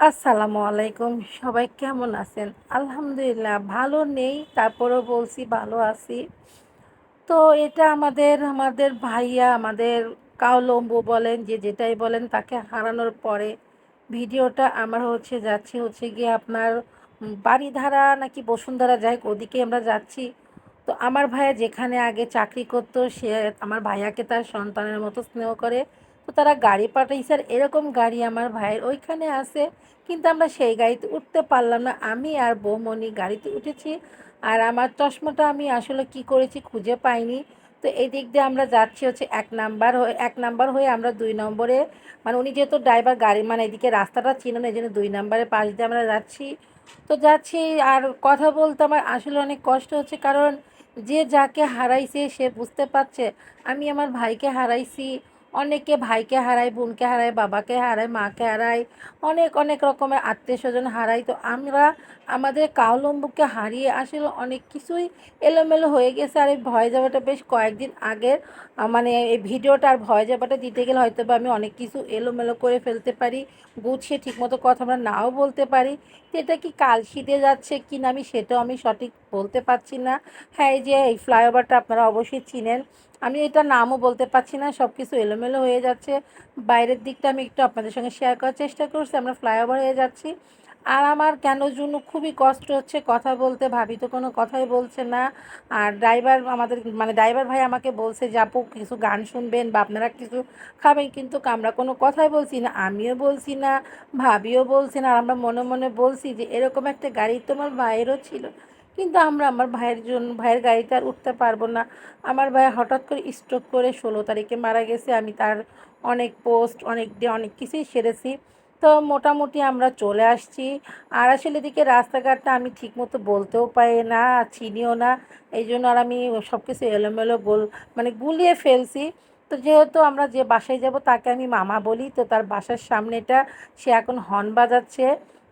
আসসালামু আলাইকুম। সবাই কেমন আছেন? আলহামদুলিল্লাহ ভালো নেই, তারপরেও বলছি ভালো আছি। তো এটা আমাদের ভাইয়া, আমাদের কাউলম্বু বলেন, যে যেটাই বলেন, তাকে হারানোর পরে ভিডিওটা আমার যাচ্ছি গিয়ে আপনার বারিধারা নাকি বসুন্ধরা, যাই হোক ওদিকে আমরা যাচ্ছি। তো আমার ভাইয়া যেখানে আগে চাকরি করতো, সে আমার ভাইয়াকে তার সন্তানের মতো স্নেহ করে। তো তারা গাড়ি পাঠাইছে, আর এরকম গাড়ি আমার ভাইয়ের ওইখানে আছে, কিন্তু আমরা সেই গাড়িতে উঠতে পারলাম না। আমি আর বৌমনি গাড়িতে উঠেছি, আর আমার চশমাটা আমি আসলে কি করেছি খুঁজে পাইনি। তো এই দিক দিয়ে আমরা যাচ্ছি এক নাম্বার হয়ে আমরা 2 নম্বরে, মানে উনি যেহেতু ড্রাইভার, গাড়ি মানে এদিকে রাস্তাটা চিনে না, এই জন্য 2 নম্বরের পাশ দিয়ে আমরা যাচ্ছি। তো যাচ্ছি, আর কথা বলতে আমার আসলে অনেক কষ্ট হচ্ছে, কারণ যে যাকে হারাইছে সে বুঝতে পারছে। আমি আমার ভাইকে হারাইছি, অনেকে ভাইকে হারায়, বোনকে হারায়, বাবাকে হারায়, মাকে হারায়, অনেক অনেক রকমের আত্মীয় স্বজন হারাই। তো আমরা আমাদের কাউলম্বুকে হারিয়ে আসলে অনেক কিছুই এলোমেলো হয়ে গেছে। আর এই ভয় যাওয়াটা বেশ কয়েকদিন আগের, মানে এই ভিডিওটা আর ভয় যাওয়াটা দিতে গেলে হয়তো বা আমি অনেক কিছু এলোমেলো করে ফেলতে পারি, গুছিয়ে ঠিকমতো কথা আমরা নাও বলতে পারি। তো এটা কি কালশিটে যাচ্ছে কি না আমি সেটাও সঠিক বলতে পারছি না। হ্যাঁ, এই যে এই ফ্লাইওভারটা আপনারা অবশ্যই চিনেন, আমি এটা নামও বলতে পারছি না, সব কিছু এলোমেলো হয়ে যাচ্ছে। বাইরের দিকটা আমি একটু আপনাদের সঙ্গে শেয়ার করার চেষ্টা করছি। আমরা ফ্লাইওভার হয়ে যাচ্ছি, আর আমার কেন জন্য খুবই কষ্ট হচ্ছে কথা বলতে। ভাবি তো কোনো কথাই বলছে না। আর ড্রাইভার আমাদের, মানে ড্রাইভার ভাই আমাকে বলছে যে আপু কিছু গান শুনবেন বা আপনারা কিছু খাবেন, কিন্তু আমরা কোনো কথাই বলছি না, আমিও বলছি না, ভাবিও বলছি না। আর আমরা মনে মনে বলছি যে এরকম একটা গাড়ি তোমার ভাইয়েরও ছিল, কিন্তু আমরা আমার ভাইয়ের গাড়িতে আর উঠতে পারবো না। আমার ভাই হঠাৎ করে স্ট্রোক করে 16 তারিখে মারা গেছে। আমি তার অনেক পোস্ট, অনেক ডে, অনেক কিছুই সেরেছি। তো মোটামুটি আমরা চলে আসছি। আর আসলে এদিকে রাস্তাঘাটটা আমি ঠিকমতো বলতেও পারি না, চিনিও না, এই জন্য আর আমি সব কিছু এলোমেলো মানে গুলিয়ে ফেলছি। তো যেহেতু আমরা যে বাসায় যাব তাকে আমি মামা বলি, তো তার বাসার সামনেটা সে এখন হর্ন বাজাচ্ছে।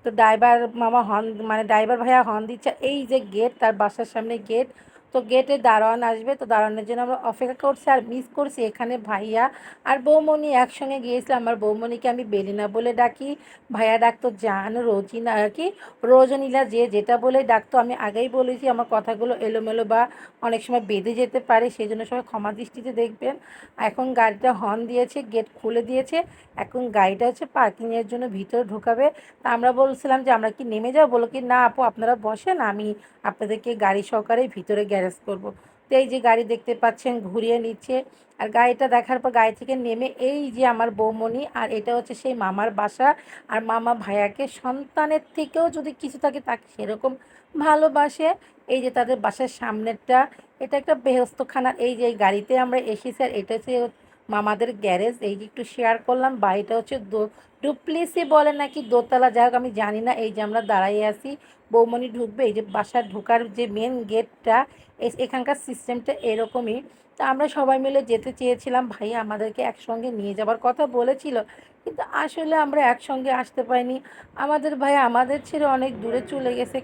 তো ড্রাইভার মামা হর্ন, মানে ড্রাইভার ভাইয়া হর্ন দিচ্ছে, এই যে গেট, তার বাসার সামনে গেট। তো গেটে দারোয়ান আসবে, তো দারোয়ানের জন্য আমরা অপেক্ষা করছি। আর মিস করছি এখানে ভাইয়া আর বৌমনি একসঙ্গে গিয়েছিলাম। আমার বৌমনিকে আমি বেলিনা বলে ডাকি, ভাইয়া ডাকতো জান, রোজিনা কি রোজনীলা, যে যেটা বলে ডাকতো। আমি আগেই বলেছি আমার কথাগুলো এলোমেলো বা অনেক সময় বেঁধে যেতে পারে, সেই জন্য সবাই ক্ষমা দৃষ্টিতে দেখবেন। এখন গাড়িটা হর্ন দিয়েছে, গেট খুলে দিয়েছে, এখন গাড়িটা পার্কিংয়ের জন্য ভিতরে ঢোকাবে। তা আমরা বলছিলাম যে আমরা কি নেমে যাবো, বলো কি না আপু আপনারা বসেন, আমি আপনাদেরকে গাড়ি সহকারে ভিতরে গ্যারেজ করব। তো এই যে গাড়ি দেখতে পাচ্ছেন ঘুরিয়ে নিচ্ছে। আর গাড়িটা দেখার পর গাড়ি থেকে নেমে এই যে আমার বৌমনি, আর এটা হচ্ছে সেই মামার বাসা। আর মামা ভাইয়াকে সন্তানের থেকেও যদি কিছু থাকে তাকে সেরকম ভালোবাসে। এই যে তাদের বাসার সামনেরটা, এটা একটা বেহেস্তখানা। এই যে এই গাড়িতে আমরা এসেছি, আর এটা হচ্ছে মামাদের গ্যারেজ। এই যে একটু শেয়ার করলাম, বাড়িটা হচ্ছে ডুপ্লিসি বলে নাকি দোতলা, যাই হোক আমি জানি না। এই যে আমরা দাঁড়াইয়ে আছি, বৌমনি ঢুকবে, এই যে বাসার ঢোকার যে মেন গেটটা, এখানকার সিস্টেমটা এরকমই। তা আমরা সবাই মিলে যেতে চেয়েছিলাম, ভাইয়া আমাদেরকে একসঙ্গে নিয়ে যাবার কথা বলেছিল, কিন্তু আসলে আমরা একসঙ্গে আসতে পারিনি। আমাদের ভাইয়া আমাদের ছেড়ে অনেক দূরে চলে গেছে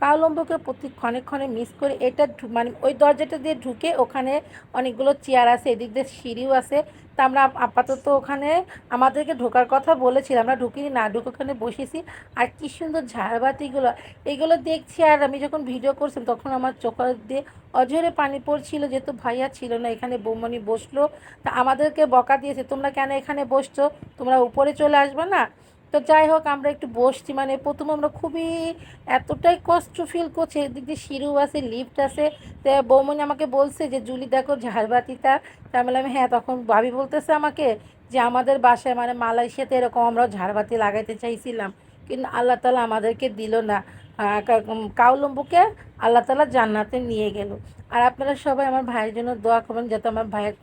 কাউলম্বুকে প্রতি ক্ষণে ক্ষণে মিস করে। এটা মানে ওই দরজাটা দিয়ে ঢুকে ওখানে অনেকগুলো চেয়ার আছে, এদিক দিয়ে সিঁড়িও আছে। তা আমরা আপাতত ওখানে আমাদেরকে ঢোকার কথা বলেছিল, আমরা ঢুকিনি, না ঢুকে ওখানে বসেছি। আর কি সুন্দর ঝাড়বাতিগুলো, এগুলো দেখছি। আর আমি যখন ভিডিও করছিলাম তখন আমার চোখ দিয়ে অঝরে পানি পড়ছিল, যেহেতু ভাইয়া ছিল না। এখানে বৌমনি বসলো, তা আমাদেরকে বকা দিয়েছে, তোমরা কেন এখানে বসছো, তোমরা উপরে চলে আসবে না। তো যাই হোক আমরা একটু বসছি, মানে প্রথমে আমরা খুবই এতটাই কষ্ট ফিল করছি। এদিক দিয়ে সিঁড়িও আছে, লিফট আছে। তো বৌমনি আমাকে বলছে যে জুলি দেখো ঝাড়বাতিটা। তা আমি বললাম হ্যাঁ। তখন ভাবি বলতেছে আমাকে যে আমাদের বাসায়, মানে মালয়েশিয়াতে এরকম আমরাও ঝাড়বাতি লাগাইতে চাইছিলাম, কিন্তু আল্লাহ তালা আমাদেরকে দিল না। কাউলম্বুকে আল্লাহ তালা জান্নাতে নিয়ে গেল। আর আপনারা সবাই আমার ভাইয়ের জন্য দোয়া করবেন, যাতে আমার ভাইয়ের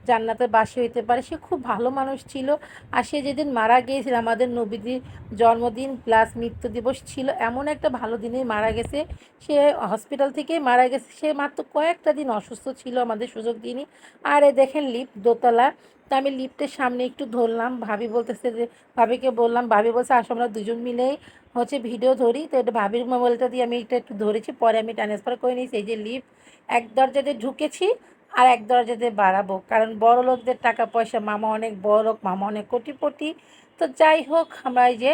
জান্নাতের বাসী হইতে পারে। সে খুব ভালো মানুষ ছিল। আর সে যেদিন মারা গিয়েছিল, আমাদের নবীজির জন্মদিন প্লাস মৃত্যু দিবস ছিল, এমন একটা ভালো দিনেই মারা গেছে। সে হসপিটাল থেকেই মারা গেছে, সে মাত্র কয়েকটা দিন অসুস্থ ছিল, আমাদের সুযোগ দিইনি। আর এ দেখেন লিফট দোতলা। তো আমি লিফটের সামনে একটু ধরলাম, ভাবি বলতেছে যে, ভাবিকে বললাম, ভাবি বলছে আসো আমরা দুজন মিলেই ভিডিও ধরি। তো এটা ভাবির মোবাইলটা দিয়ে আমি এটা একটু ধরেছি, পরে আমি ট্রান্সফার করে নিয়েছি। এই যে লিফট, এক দরজাতে ঢুকেছি আর এক দরজাতে বাড়াবো, কারণ বড় লোকদের টাকা পয়সা, মামা অনেক বড় লোক, মামা অনেক কোটিপতি। তো যাই হোক আমরা এই যে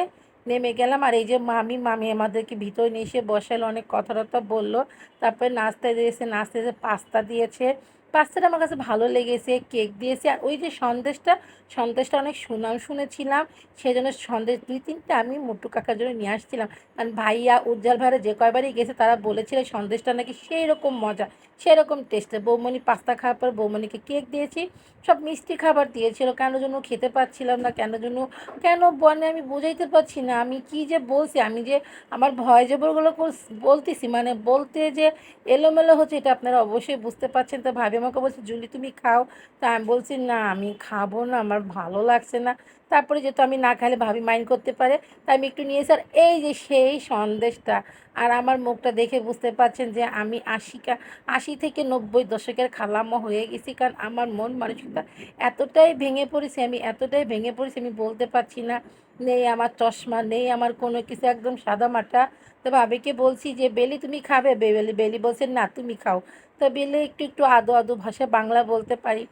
নেমে গেলাম। আর এই যে মামি আমাদেরকে ভিতরে নিয়ে এসে বসালো, অনেক কথা টথা বললো। তারপরে নাস্তা দিয়েছে, নাস্তাতে পাস্তা দিয়েছে। পাস্তাটা আমার কাছে ভালো লেগেছে, কেক দিয়েছে। আর ওই যে সন্দেশটা অনেক সুনাম শুনেছিলাম, সেই জন্য সন্দেশ 2-3টা আমি মোটু কাকার জন্য নিয়ে আসছিলাম। কারণ ভাইয়া, উজ্জ্বল ভাইরা যে কয়বারই গেছে তারা বলেছিল সন্দেশটা নাকি সেই রকম মজা, সেরকম টেস্টে। বৌমনি পাস্তা খাওয়ার পর বৌমনিকে কেক দিয়েছি, সব মিষ্টি খাবার দিয়েছিল। কেন জন্য খেতে পারছিলাম না, কেন বনে আমি বুঝাইতে পারছি না। আমি কি যে বলছি, আমি যে আমার ভয় জবরগুলো বলতেছি, মানে বলতে যে এলোমেলো হচ্ছে, এটা আপনারা অবশ্যই বুঝতে পারছেন। তো ভাবি আমাকে বলছে, জুলি তুমি খাও। তা আমি বলছি না, আমি খাবো না, আমার ভালো লাগছে না। তারপরে যেহেতু আমি না খাইলে ভাবি মাইন্ড করতে পারে, তাই আমি একটু নিয়েছি। আর এই যে সেই সন্দেশটা, আর আমার মুখটা দেখে বুঝতে পারছেন যে আমি 80 থেকে 90 দশকের খালাম্মা হয়ে গেছি। কারণ আমার মন মানসিকতা এতটাই ভেঙে পড়েছি, আমি বলতে পারছি না। নেই আমার চশমা, নেই আমার কোনো কিছু, একদম সাদামাটা। তো ভাবিকে বলছি যে বেলি তুমি খাবে? বেলি বলছে না তুমি খাও। তো বেলি একটু আদো আদো ভাষায় বাংলা বলতে পারি।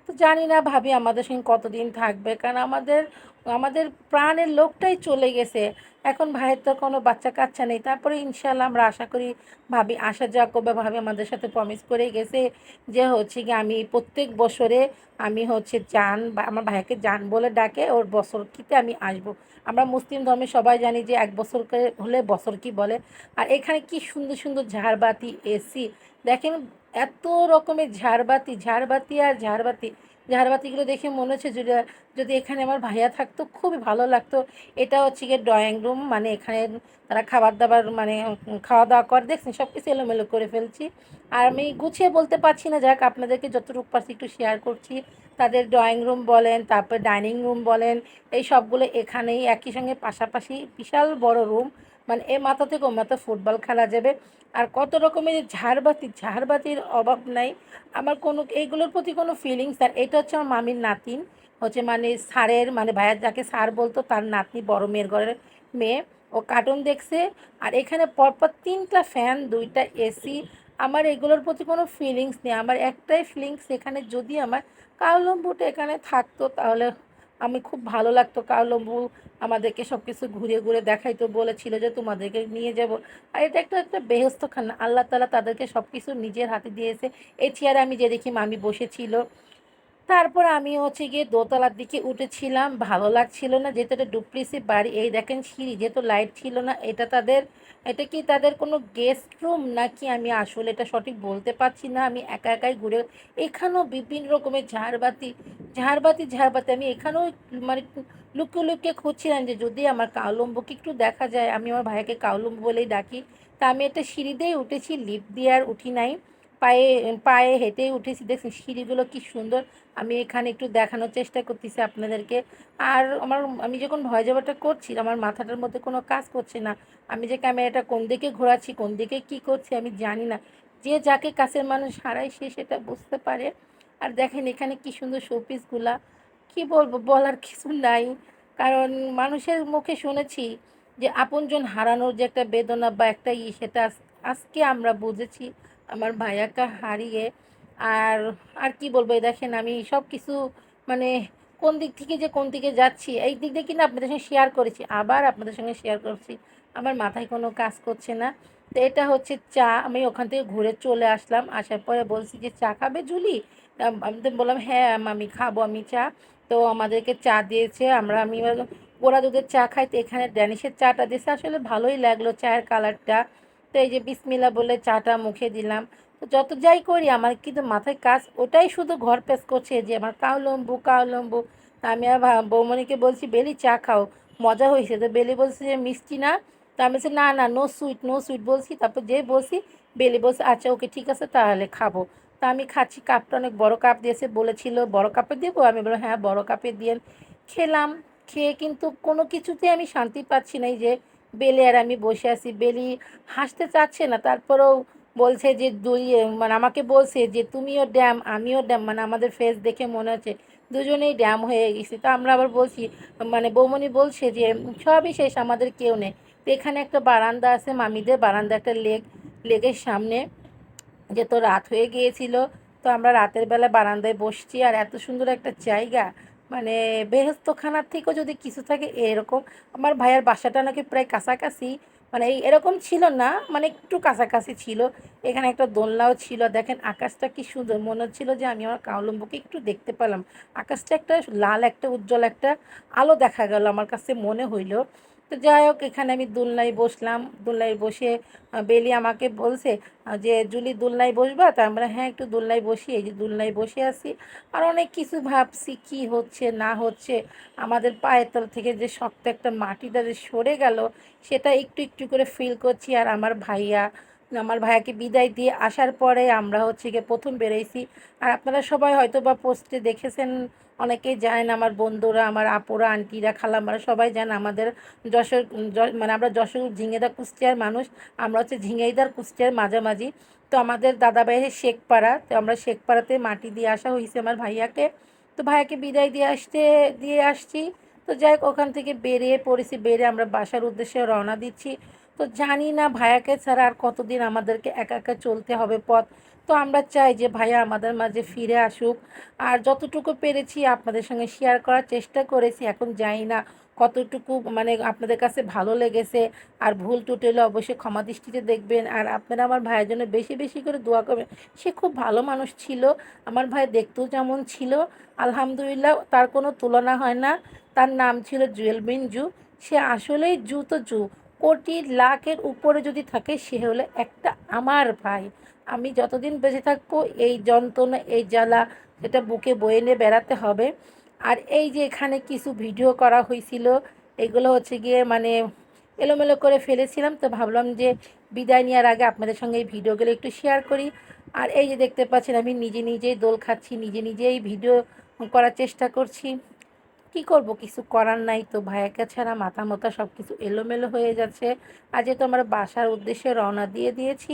তো জানি না ভাবি আমাদের সঙ্গে কতদিন থাকবে, কারণ আমাদের আমাদের প্রাণের লোকটাই চলে গেছে। এখন ভাইয়ের তো কোনো বাচ্চা কাচ্চা নেই। তারপরে ইনশাল্লাহ আমরা আশা করি ভাবি আসা যাওয়া করবে। ভাবি আমাদের সাথে প্রমিস করে গেছে যে হচ্ছে কি আমি প্রত্যেক বছরে আমি হচ্ছে জান, বা আমার ভাইকে জান বলে ডাকে, ওর বছর কিতে আমি আসবো। আমরা মুসলিম ধর্মে সবাই জানি যে এক বছরকে হলে বছর কি বলে। আর এখানে কি সুন্দর সুন্দর ঝাড়বাতি, এসি দেখেন, এত রকমের ঝাড়বাতি আর ঝাড়বাতিগুলো দেখে মনে হচ্ছে যদি যদি এখানে আমার ভাইয়া থাকতো খুবই ভালো লাগতো। এটা হচ্ছে গিয়ে ড্রয়িং রুম, মানে এখানে তারা খাবার দাবার মানে খাওয়া দাওয়া করে, দেখছেন সব কিছু এলোমেলো করে ফেলছি। আর আমি গুছিয়ে বলতে পারছি না, যাক আপনাদেরকে যতটুকু পারছি একটু শেয়ার করছি। তাদের ড্রয়িং রুম বলেন, তারপরে ডাইনিং রুম বলেন, এই সবগুলো এখানেই একই সঙ্গে পাশাপাশি, বিশাল বড় রুম। মানে এ মাথা থেকে ও মাথা ফুটবল খেলা যাবে। আর কত রকমের ঝাড়বাতির অভাব নাই। আমার কোনো এইগুলোর প্রতি কোনো ফিলিংস। আর এটা হচ্ছে আমার মামির নাতিন, হচ্ছে মানে স্যারের, মানে ভাইয়া যাকে স্যার বলতো তার নাতনি, বড় মেয়ের ঘরের মেয়ে। ও কার্টুন দেখছে। আর এখানে পরপর 3টা ফ্যান, 2টা এসি। আমার এগুলোর প্রতি কোনো ফিলিংস নেই। আমার একটাই ফিলিংস, এখানে যদি আমার কাউলম্বুটা এখানে থাকতো তাহলে আমি খুব ভালো লাগতো। কাউলম্বু আমাদেরকে সব কিছু ঘুরে ঘুরে দেখাইতো, বলেছিল যে তোমাদেরকে নিয়ে যাব। আর এটা একটা বেহেস্তখানা, আল্লাহ তাআলা তাদেরকে সব কিছু নিজের হাতে দিয়েছে। এই চেয়ারে আমি যে দেখি মামি বসেছিল। তারপর আমি হচ্ছে গিয়ে দোতলার দিকে উঠেছিলাম, ভালো লাগছিল না, যেহেতু এটা ডুপ্লিসি বাড়ি। এই দেখেন সিঁড়ি, যেহেতু লাইট ছিল না, এটা কি তাদের কোনো গেস্ট রুম নাকি, আমি আসলে এটা সঠিক বলতে পারছি না। আমি একা একাই ঘুরে, এখানেও বিভিন্ন রকমের ঝাড়বাতি। আমি এখানেও মানে লুকিয়ে লুকিয়ে খুঁজছিলাম যে যদি আমার কাউলম্বুকে একটু দেখা যায়। আমি আমার ভাইকে কাউলম্বু বলেই ডাকি। তা আমি একটা সিঁড়ি দিয়ে উঠেছি, লিফট দিয়ে আর উঠি নাই, পায়ে পায়ে হেঁটেই উঠেছি। দেখছি সিঁড়িগুলো কি সুন্দর। আমি এখানে একটু দেখানোর চেষ্টা করতেছি আপনাদেরকে। আর আমি যখন ভয় যাওয়াটা করছি, আমার মাথাটার মধ্যে কোনো কাজ করছে না। আমি যে ক্যামেরাটা কোন দিকে ঘোরাচ্ছি, কোন দিকে কী করছি আমি জানি না। যে যাকে কাছের মানুষ হারায় সে সেটা বুঝতে পারে। আর দেখেন এখানে কি সুন্দর শোপিসগুলা, কি বলবো, বলার কিছু নাই। কারণ মানুষের মুখে শুনেছি যে আপনজন হারানোর যে একটা বেদনা বা একটা সেটা আজকে আমরা বুঝেছি আমার ভাইয়াকে হারিয়ে। আর আর কি বলবো, এই দেখেন আমি সব কিছু মানে কোন দিক থেকে যে কোন দিকে যাচ্ছি, এই দিক দিয়ে কিন্তু আপনাদের সঙ্গে শেয়ার করেছি, আবার আপনাদের সঙ্গে শেয়ার করছি। আমার মাথায় কোনো কাজ করছে না। তো এটা হচ্ছে চা, আমি ওখান থেকে ঘুরে চলে আসলাম। আসার পরে বলছি যে চা খাবে জুলি? আমি তো বললাম হ্যাঁ আমি খাবো আমি চা। তো আমাদেরকে চা দিয়েছে। আমি গোড়া দুধের চা খাই, তো এখানে ড্যানিশের চাটা দিয়েছে, আসলে ভালোই লাগলো চায়ের কালারটা। তো এই যে বিসমিল্লা বলে চাটা মুখে দিলাম। তো যত যাই করি আমার কিন্তু মাথায় কাজ ওটাই শুধু ঘর পেশ করছে যে আমার কাউলম্বু। তা আমি আর বৌমণিকে বলছি বেলি চা খাও, মজা হয়েছে। তো বেলি বলছে যে মিষ্টি না। তা আমি বলছি না নো সুইট বলছি। তারপর যে বলছি, বেলি বলছে আচ্ছা ওকে ঠিক আছে তাহলে খাবো। তা আমি খাচ্ছি, কাপটা অনেক বড় কাপ দিয়েছে, বলেছিল বড় কাপে দেবো। আমি বললাম হ্যাঁ বড় কাপে দিয়েন। খেলাম। খেয়ে কিন্তু কোনো কিছুতেই আমি শান্তি পাচ্ছি না। এই যে বেলি আর আমি বসে আছি, বেলি হাসতে চাচ্ছে না, তারপরেও বলছে যে দুই, মানে আমাকে বলছে যে তুমিও ড্যাম আমিও ড্যাম, মানে আমাদের ফেস দেখে মনে হচ্ছে দুজনেই ড্যাম হয়ে গেছি। তো আমরা আবার বলছি, মানে বৌমনি বলছে যে সবই শেষ, আমাদের কেউ নেই। তো এখানে একটা বারান্দা আছে মামিদের, বারান্দা একটা লেকের সামনে, যে তো রাত হয়ে গিয়েছিল। তো আমরা রাতের বেলা বারান্দায় বসছি, আর এত সুন্দর একটা জায়গা, মানে বেহেশতখানার থেকেও যদি কিছু থাকে এরকম। আমার ভাইয়ার বাসাটা নাকি প্রায় কাছাকাছি, মানে এরকম ছিল না, মানে একটু কাছাকাছি ছিল। এখানে একটা দোলনাও ছিল, দেখেন আকাশটা কি সুন্দর, মনে হচ্ছিল যে আমি আমার কাউলম্বকে একটু দেখতে পেলাম। আকাশটা একটা লাল, একটা উজ্জ্বল একটা আলো দেখা গেল আমার কাছে মনে হইল। তো যাই হোক, এখানে আমি দোলনায় বসলাম। দোলনায় বসে বেলি আমাকে বলছে যে জুলি দোলনায় বসবা, তা আমরা হ্যাঁ একটু দোলনায় বসি। এই যে দোলনায় বসে আছি, আর অনেক কিছু ভাবছি কি হচ্ছে না হচ্ছে। আমাদের পায়ের তল থেকে যে শক্ত একটা মাটিটা যে সরে গেল, সেটা একটু একটু করে ফিল করছি। আর আমার ভাইয়াকে বিদায় দিয়ে আসার পরে আমরা হচ্ছে গিয়ে প্রথম বেরোইছি। আর আপনারা সবাই হয়তো বা পোস্টে দেখেছেন, অনেকেই জানেন, আমার বন্ধুরা, আমার আপুরা, আন্টিরা, খালাম্মারা সবাই জানেন আমাদের যশোর, মানে আমরা যশোর ঝিঙেদা কুষ্টিয়ার মানুষ। আমরা হচ্ছে ঝিঙেইদার কুষ্টিয়ার মাঝামাঝি। তো আমাদের দাদাবাড়ি শেখপাড়া, তো আমরা শেখপাড়াতে মাটি দিয়ে আসা হয়েছে আমার ভাইয়াকে। তো ভাইয়াকে বিদায় দিয়ে আসছি। তো যাই হোক, ওখান থেকে বেরিয়ে পড়েছি, বেরিয়ে আমরা বাসার উদ্দেশ্যে রওনা দিচ্ছি। তো জানি না ভাইয়াকে ছাড়া আর কতদিন আমাদেরকে একা একা চলতে হবে পথ। তো আমরা চাই যে ভাইয়া আমাদের মাঝে ফিরে আসুক। আর যতটুকু পেরেছি আপনাদের সঙ্গে শেয়ার করার চেষ্টা করেছি। এখন জানি না কতটুকু মানে আপনাদের কাছে ভালো লেগেছে। আর ভুল ত্রুটি হলে অবশ্যই ক্ষমা দৃষ্টিতে দেখবেন। আর আপনারা আমার ভাইয়ের জন্য বেশি বেশি করে দোয়া করবেন। সে খুব ভালো মানুষ ছিল। আমার ভাই দেখতেও যেমন ছিল, আলহামদুলিল্লাহ তার কোনো তুলনা হয় না। তার নাম ছিল জুয়েল বিন জু। সে আসলেই জু তো জু, কোটি লাখের উপরে যদি থাকে সে হলো একটা আমার ভাই। আমি যতদিন বেঁচে থাকবো এই যন্ত্রণা, এই জ্বালা, এটা বুকে বয়ে নিয়ে বেড়াতে হবে। আর এই যে এখানে কিছু ভিডিও করা হয়েছিল, এগুলো হচ্ছে গিয়ে মানে এলোমেলো করে ফেলেছিলাম। তো ভাবলাম যে বিদায় নেওয়ার আগে আপনাদের সঙ্গে এই ভিডিওগুলো একটু শেয়ার করি। আর এই যে দেখতে পাচ্ছেন আমি নিজে নিজেই দোল খাচ্ছি, নিজে নিজেই ভিডিও করার চেষ্টা করছি। কি করব, কিছু করার নাই। তো ভাইয়াকে ছাড়া মাথা মতো সব কিছু এলোমেলো হয়ে যাচ্ছে। আর যেহেতু আমরা বাসার উদ্দেশ্যে রওনা দিয়ে দিয়েছি,